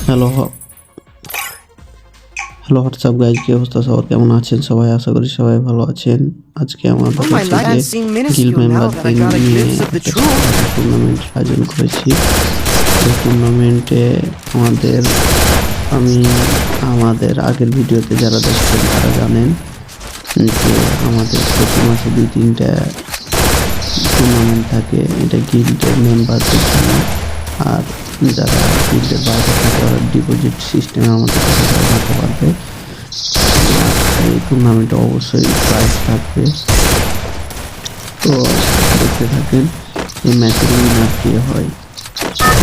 Hello hello WhatsApp guys, কি অবস্থা সবার? কেমন আছেন সবাই? আশা করি সবাই ভালো আছেন। আজকে আমাদের হচ্ছে যে গিল মেম্বারদের নিয়ে একটা টুর্নামেন্ট আয়োজন করেছি। এই টুর্নামেন্টে আমাদের আগের ভিডিওতে যারা দেখছেন তারা জানেন যে আমাদের প্রতি মাসে 2-3টা টুর্নামেন্ট থাকে। এটা গিল্ডের মেম্বারদের জন্য, আর যারা গিল্ডের বাইরে থাকে ওরা ডিপোজিট সিস্টেমে আমাদের কাছে যেতে পারবে। এই টুর্নামেন্টে অবশ্যই প্রাইজ থাকবে, তো দেখতে থাকেন। এই ম্যাচের উইনার কে হয়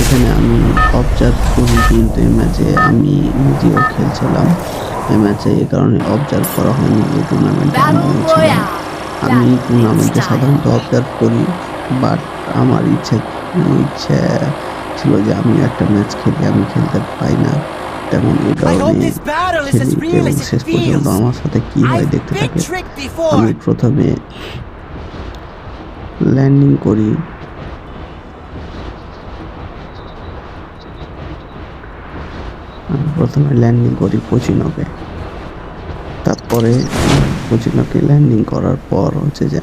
এখানে আমি অবজার্ভ করি, কিন্তু এই ম্যাচে আমি নিজেও খেলছিলাম। এই ম্যাচে এই কারণে অবজার্ভ করা হয়নি, এই টুর্নামেন্টে আমিও ছিলাম। আমি টুর্নামেন্টে সাধারণত অবজার্ভ করি, বাট আমার ইচ্ছা ছিল যে আমি একটা ম্যাচ খেলি, আমি খেলতে পাই না তেমন, এই কারণে খেলি। এবং শেষ পর্যন্ত আমার সাথে কি হয় দেখতে থাকে। আমি প্রথমে ল্যান্ডিং করি, পচিনকে। তারপরে পচিনকে ল্যান্ডিং করার পর হচ্ছে যে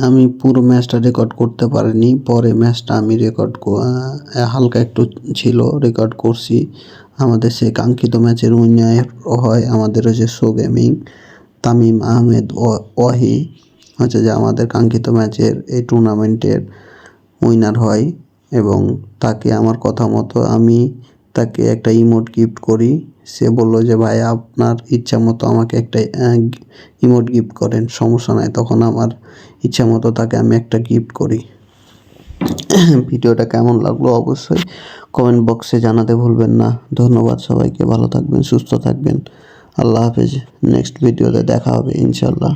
আমি পুরো ম্যাচটা রেকর্ড করতে পারিনি। পরে ম্যাচটা আমি হালকা একটু ছিল, রেকর্ড করছি। আমাদের সেই কাঙ্ক্ষিত ম্যাচের উইনার হয় আমাদের হচ্ছে শো গেমিং, তামিম আহমেদ ওয়াহি হচ্ছে যে আমাদের কাঙ্ক্ষিত ম্যাচের এই টুর্নামেন্টের উইনার হয়। এবং তাকে আমার কথা মতো আমি তাকে একটা ইমোট গিফট করি। সে বলল যে ভাই আপনার ইচ্ছা মতো আমাকে একটা ইমোট গিফট করেন, সমস্যা নাই। তখন আমার ইচ্ছা মতো তাকে আমি একটা গিফট করি। ভিডিওটা কেমন লাগলো অবশ্যই কমেন্ট বক্সে জানাতে ভুলবেন না। ধন্যবাদ সবাইকে, ভালো থাকবেন, সুস্থ থাকবেন। আল্লাহ হাফেজ। নেক্সট ভিডিওতে দেখা হবে ইনশাল্লাহ।